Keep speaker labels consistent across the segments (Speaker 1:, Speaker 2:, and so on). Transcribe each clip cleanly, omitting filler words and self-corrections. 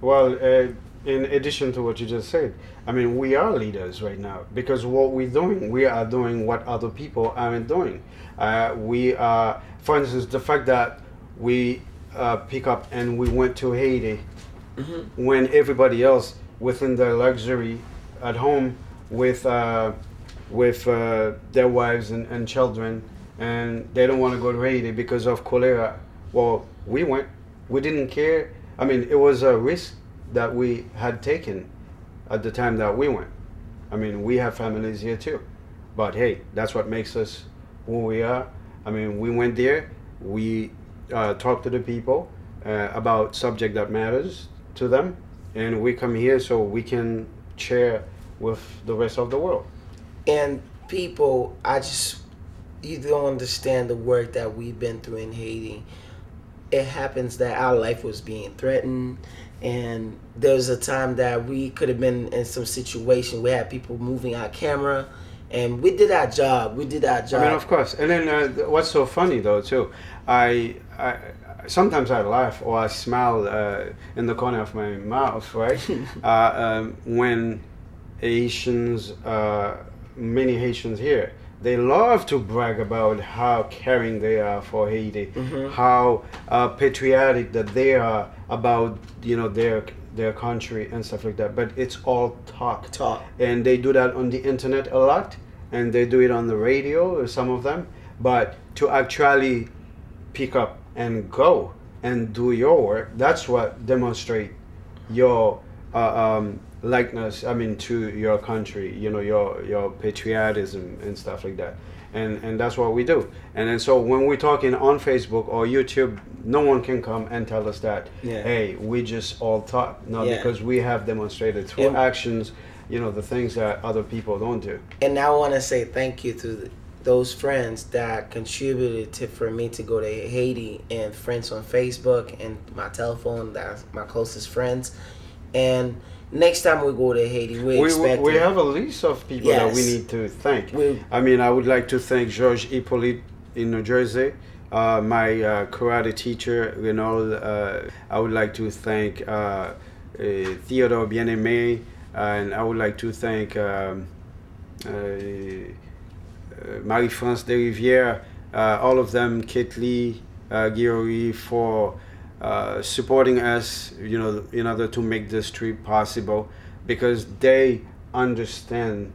Speaker 1: Well, in addition to what you just said, I mean, we are leaders right now because what we're doing, we are doing what other people aren't doing. We are, for instance, the fact that we pick up and we went to Haiti when everybody else within their luxury at home with their wives and children, and they don't want to go to Haiti because of cholera. Well, we went. We didn't care. I mean, it was a risk that we had taken at the time that we went. I mean, we have families here too. But hey, that's what makes us who we are. I mean, we went there. We talked to the people about subject that matters to them, and we come here so we can share with the rest of the world.
Speaker 2: And people, you don't understand the work that we've been through in Haiti. It happens that our life was being threatened, and there was a time that we could have been in some situation. We had people moving our camera, and we did our job. We did our job.
Speaker 1: I mean, of course. And then what's so funny though too, I sometimes I laugh or I smile in the corner of my mouth, right? When Haitians, many Haitians here, they love to brag about how caring they are for Haiti, how patriotic that they are about, you know, their country and stuff like that. But it's all talk. And they do that on the internet a lot, and they do it on the radio, some of them. But to actually pick up and go and do your work, that's what demonstrate your likeness, I mean, to your country, you know, your patriotism and stuff like that. And that's what we do. And then so when we're talking on Facebook or YouTube, no one can come and tell us that, hey, we just all talk. No, because we have demonstrated through actions, you know, the things that other people don't do.
Speaker 2: And I want to say thank you to those friends that contributed for me to go to Haiti, and friends on Facebook and my telephone, that's my closest friends. And next time we go to Haiti, we
Speaker 1: have a list of people that we need to thank. I mean, I would like to thank Georges Hippolyte in New Jersey, my karate teacher, Renaud. I would like to thank Theodore Bien-Aimé, and I would like to thank Marie-France Desrivières, all of them, Kate Lee, Guillory, for supporting us, you know, in order to make this trip possible, because they understand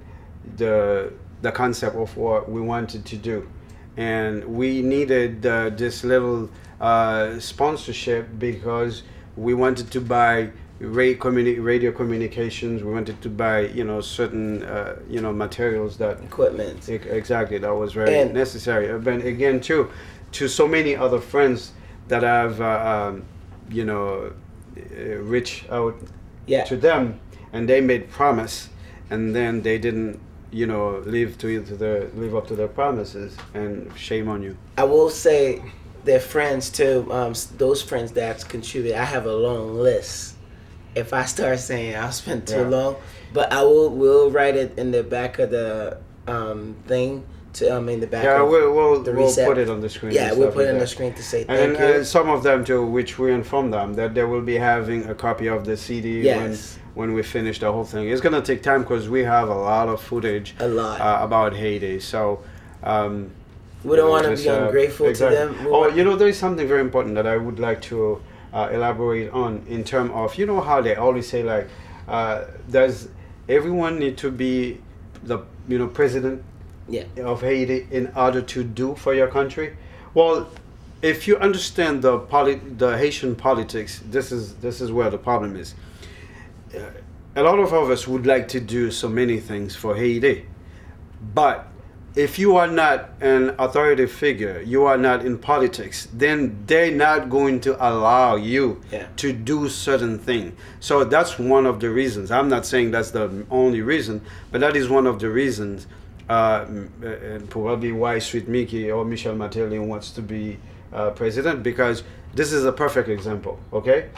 Speaker 1: the concept of what we wanted to do, and we needed this little sponsorship because we wanted to buy radio communications. We wanted to buy, you know, certain you know, materials, that
Speaker 2: equipment.
Speaker 1: Exactly, that was very necessary. But again, too, to so many other friends that I've you know, reached out to them, and they made promise, and then they didn't, you know, live up to their promises, and shame on you.
Speaker 2: I will say their friends too, those friends that contribute. I have a long list. If I start saying, I'll spend too long, but we'll write it in the back of the thing. In the back.
Speaker 1: We'll put it on the screen.
Speaker 2: Yeah, we'll put it on the screen to say thank you.
Speaker 1: And some of them too, which we inform them that they will be having a copy of the CD when we finish the whole thing. It's gonna take time because we have a lot of footage about Haiti. So
Speaker 2: we don't want to be ungrateful to them.
Speaker 1: Oh, you know, there is something very important that I would like to elaborate on in terms of, you know, how they always say, like, does everyone need to be the, you know, president of Haiti in order to do for your country? Well, if you understand the Haitian politics, this is where the problem is. A lot of us would like to do so many things for Haiti, but if you are not an authoritative figure, you are not in politics, then they're not going to allow you to do certain things. So that's one of the reasons. I'm not saying that's the only reason, but that is one of the reasons, and probably why Sweet Mickey or Michel Martelly wants to be president, because this is a perfect example, okay?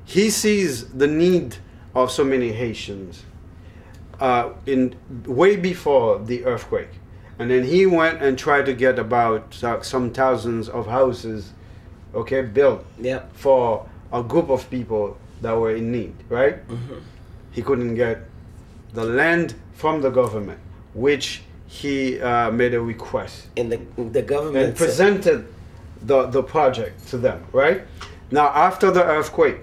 Speaker 1: He sees the need of so many Haitians in way before the earthquake. And then he went and tried to get about some thousands of houses, okay, built for a group of people that were in need, right? He couldn't get the land from the government, which he made a request
Speaker 2: And the government
Speaker 1: and presented the project to them, right? Now, after the earthquake,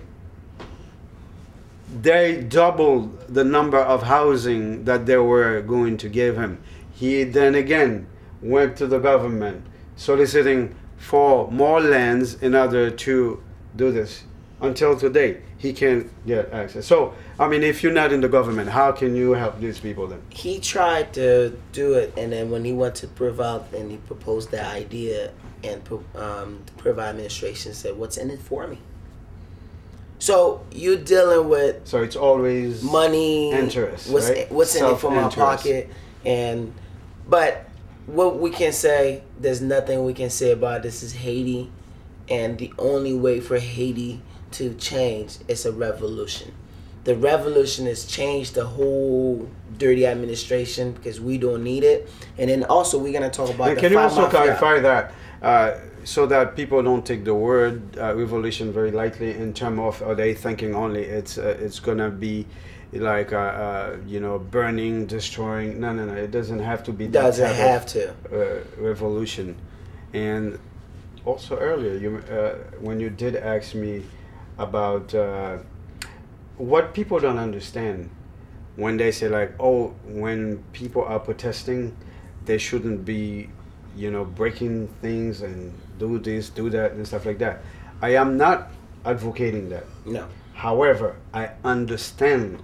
Speaker 1: they doubled the number of housing that they were going to give him. He then again went to the government soliciting for more lands in order to do this. Until today, he can't get access. So, I mean, if you're not in the government, how can you help these people then?
Speaker 2: He tried to do it, and then when he went to Privat and he proposed that idea, and the Privat administration said, "What's in it for me?" So you're dealing with
Speaker 1: So it's always
Speaker 2: money,
Speaker 1: interest,
Speaker 2: what's
Speaker 1: right?
Speaker 2: what's in it for my
Speaker 1: Self-interest.
Speaker 2: pocket, but what we can say, there's nothing we can say about this is Haiti, and the only way for Haiti to change is a revolution. The revolution has changed the whole dirty administration because we don't need it. And then also we're gonna talk about
Speaker 1: And
Speaker 2: the
Speaker 1: can you
Speaker 2: five
Speaker 1: also
Speaker 2: mafia.
Speaker 1: clarify that so that people don't take the word revolution very lightly in terms of are they thinking only it's gonna be like you know, burning, destroying? No, it doesn't have to be that
Speaker 2: Doesn't
Speaker 1: type
Speaker 2: have
Speaker 1: of,
Speaker 2: to.
Speaker 1: revolution. And also earlier you when you did ask me about what people don't understand when they say like, oh, when people are protesting, they shouldn't be, you know, breaking things and do this, do that, and stuff like that. I am not advocating that.
Speaker 2: No.
Speaker 1: However, I understand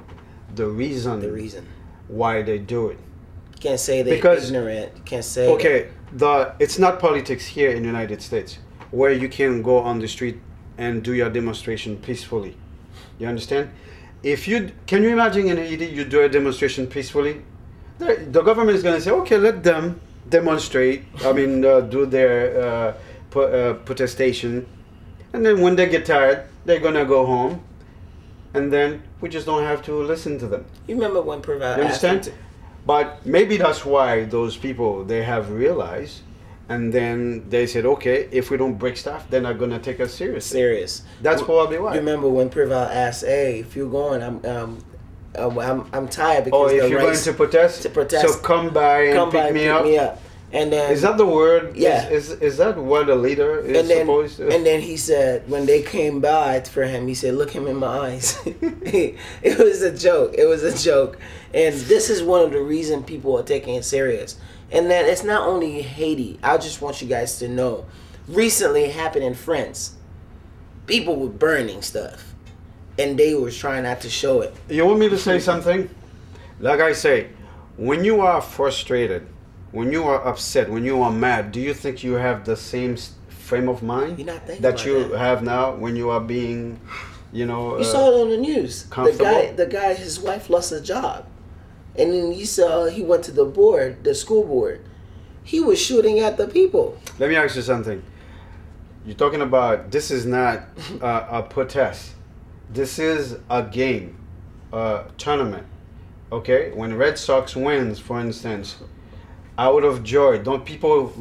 Speaker 1: the reason why they do it.
Speaker 2: Can't say they're
Speaker 1: Because-
Speaker 2: ignorant. Can't say
Speaker 1: Okay, it's not politics here in the United States where you can go on the street and do your demonstration peacefully. You understand? If you can you imagine in Haiti you do a demonstration peacefully, the government is going to say, okay, let them demonstrate. I mean, do their protestation, and then when they get tired, they're gonna go home, and then we just don't have to listen to them.
Speaker 2: You remember when Privat
Speaker 1: You
Speaker 2: asked him
Speaker 1: understand? But maybe that's why those people, they have realized, and then they said, okay, if we don't break stuff, they're not gonna take us seriously.
Speaker 2: serious.
Speaker 1: That's probably why.
Speaker 2: You remember when Privat asked, "Hey, if you're going, I'm tired because
Speaker 1: Oh, if
Speaker 2: the
Speaker 1: you're going
Speaker 2: race
Speaker 1: to protest,
Speaker 2: protest,
Speaker 1: so come by and pick me up.
Speaker 2: And then
Speaker 1: Is that the word?
Speaker 2: Yeah.
Speaker 1: Is that what a leader is
Speaker 2: and then,
Speaker 1: supposed to?
Speaker 2: and then he said, when they came by for him, he said, "Look him in my eyes." It was a joke. It was a joke. And this is one of the reasons people are taking it serious. And then it's not only Haiti. I just want you guys to know. Recently, it happened in France. People were burning stuff, and they were trying not to show it.
Speaker 1: You want me to say something? Like I say, when you are frustrated, when you are upset, when you are mad, do you think you have the same frame of mind
Speaker 2: You're not thinking
Speaker 1: that
Speaker 2: about
Speaker 1: you
Speaker 2: that.
Speaker 1: have now when you are being, you know?
Speaker 2: You saw it on the news.
Speaker 1: Comfortable?
Speaker 2: The guy, his wife lost a job, and then you saw he went to the school board. He was shooting at the people.
Speaker 1: Let me ask you something. You're talking about this is not a protest. This is a game, a tournament. Okay, when Red Sox wins, for instance, out of joy, don't people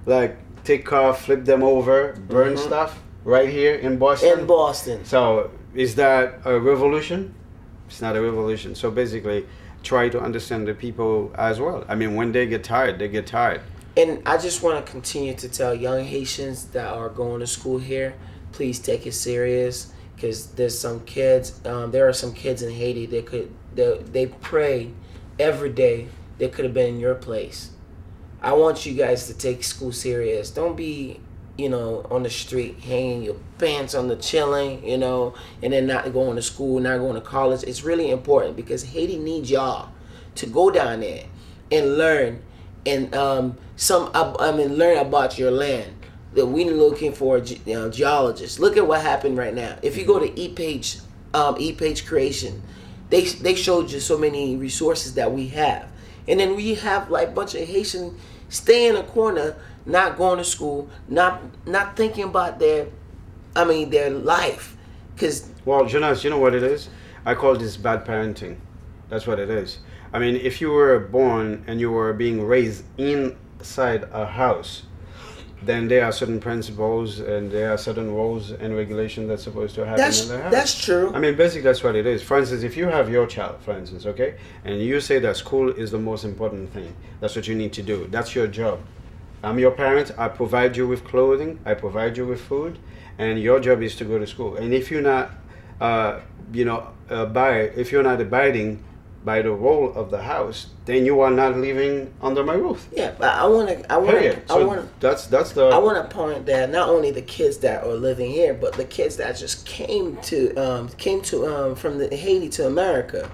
Speaker 1: like take car, flip them over, burn stuff right here in Boston?
Speaker 2: In Boston.
Speaker 1: So is that a revolution? It's not a revolution. So basically, try to understand the people as well. I mean, when they get tired, they get tired.
Speaker 2: And I just want to continue to tell young Haitians that are going to school here, please take it serious, because there's some kids. There are some kids in Haiti that they pray every day. They could have been in your place. I want you guys to take school serious. Don't be, on the street hanging your pants on the chilling, and then not going to school, not going to college. It's really important because Haiti needs y'all to go down there and learn and learn about your land. That we're looking for geologists. Look at what happened right now. If you go to ePage Creation, they showed you so many resources that we have. And then we have like a bunch of Haitians stay in a corner, not going to school, not thinking about their life.
Speaker 1: Well, Jonas, you know what it is? I call this bad parenting. That's what it is. I mean, if you were born and you were being raised inside a house then there are certain principles and there are certain rules and regulations that's supposed to happen in the house.
Speaker 2: That's true.
Speaker 1: I mean, basically, that's what it is. For instance, if you have your child, for instance, okay, and you say that school is the most important thing, that's what you need to do. That's your job. I'm your parent. I provide you with clothing. I provide you with food, and your job is to go to school. And if you're not, if you're not abiding by the role of the house, then you are not living under my roof.
Speaker 2: Yeah, but I want to
Speaker 1: that's the.
Speaker 2: I want to point that not only the kids that are living here, but the kids that just came from Haiti to America,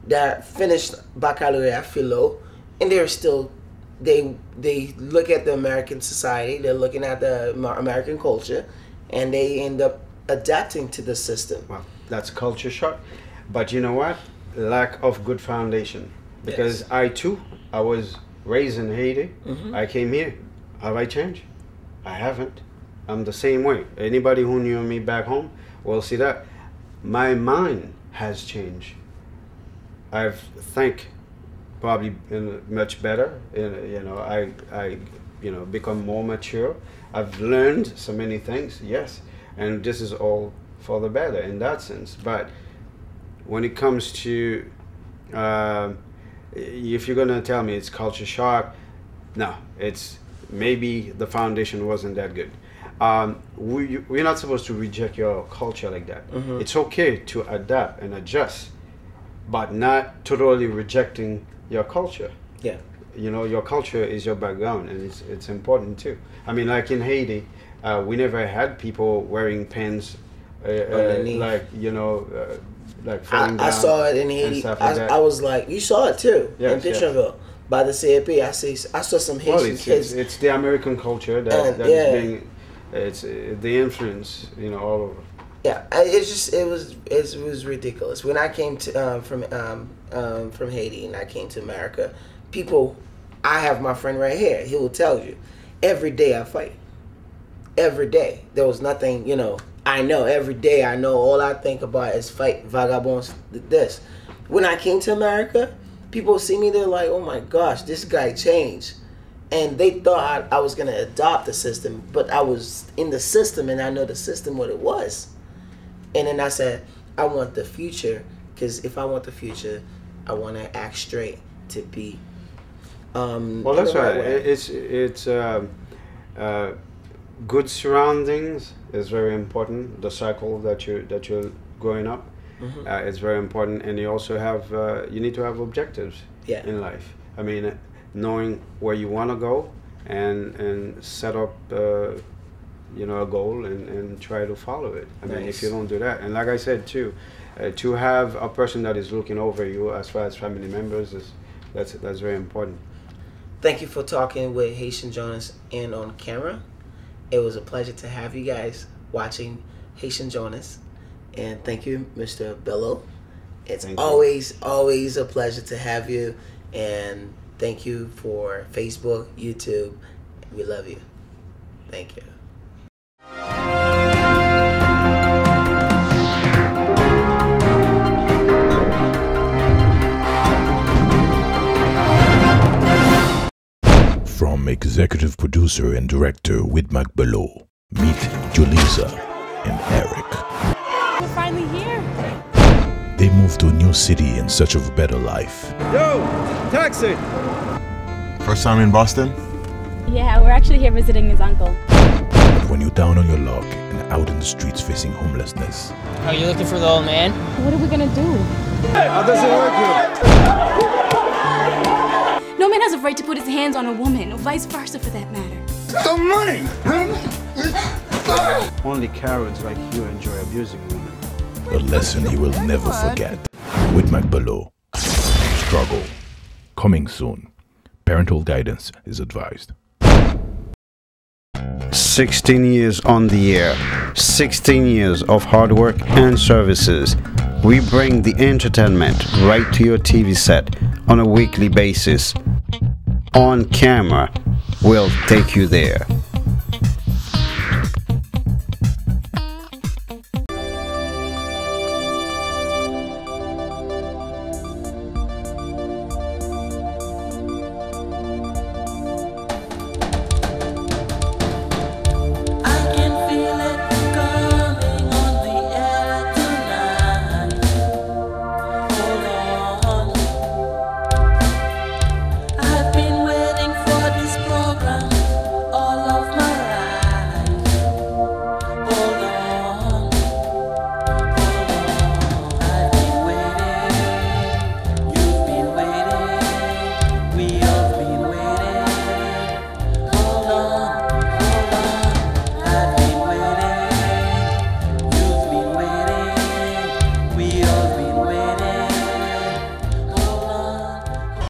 Speaker 2: that finished baccalaureate philo, and they're still they look at the American society, they're looking at the American culture, and they end up adapting to the system.
Speaker 1: Well, that's culture shock, but you know what? Lack of good foundation, because yes. I was raised in Haiti. Mm-hmm. I came here. Have I changed? I haven't. I'm the same way. Anybody who knew me back home will see that my mind has changed. I've think probably much better. I become more mature. I've learned so many things. Yes, and this is all for the better in that sense. But when it comes to, if you're gonna tell me it's culture shock, no, it's maybe the foundation wasn't that good. We're not supposed to reject your culture like that. Mm-hmm. It's okay to adapt and adjust, but not totally rejecting your culture.
Speaker 2: Yeah.
Speaker 1: Your culture is your background, and it's important too. I mean, like in Haiti, we never had people wearing pants, like falling down.
Speaker 2: I saw it in Haiti. I was like, you saw it too, in Fisherville. By the CAP, I saw some Haitian kids.
Speaker 1: It's the American culture that's being, it's the influence, all over.
Speaker 2: Yeah, it was ridiculous. When I came to from Haiti and I came to America, I have my friend right here. He will tell you, every day I fight. Every day. There was nothing, I know every day. I know all I think about is fight, vagabonds, this. When I came to America, people see me, they're like, oh my gosh, this guy changed. And they thought I was going to adopt the system, but I was in the system and I know the system what it was. And then I said, I want the future, because if I want the future, I want to act straight to be.
Speaker 1: Well, that's right. It's good surroundings is very important. The cycle that you're growing up, mm-hmm. Is very important, and you also have you need to have objectives in life. I mean, knowing where you want to go and set up a goal and try to follow it. I mean, if you don't do that, and like I said too, to have a person that is looking over you as far as family members that's very important.
Speaker 2: Thank you for talking with Haitian Jonas and on camera. It was a pleasure to have you guys watching Haitian Jonas, and thank you, Mr. Bello. It's always a pleasure to have you, and thank you for Facebook, YouTube. We love you. Thank you.
Speaker 3: From executive producer and director Whitmac Bello, meet Julissa and Eric.
Speaker 4: We're finally here.
Speaker 3: They moved to a new city in search of a better life.
Speaker 1: Yo, taxi!
Speaker 5: First time in Boston?
Speaker 4: Yeah, we're actually here visiting his uncle.
Speaker 3: But when you're down on your luck and out in the streets facing homelessness.
Speaker 6: Are you looking for the old man?
Speaker 4: What are we gonna do?
Speaker 1: How does it work here?
Speaker 4: No man has a right to put his hands on a woman, or vice versa for that matter.
Speaker 5: The money!
Speaker 1: Only cowards like you enjoy abusing women.
Speaker 3: A lesson he will never forget. Whitmac Bello. Struggle. Coming soon. Parental guidance is advised.
Speaker 1: 16 years on the air, 16 years of hard work and services. We bring the entertainment right to your TV set on a weekly basis. On camera, we'll take you there.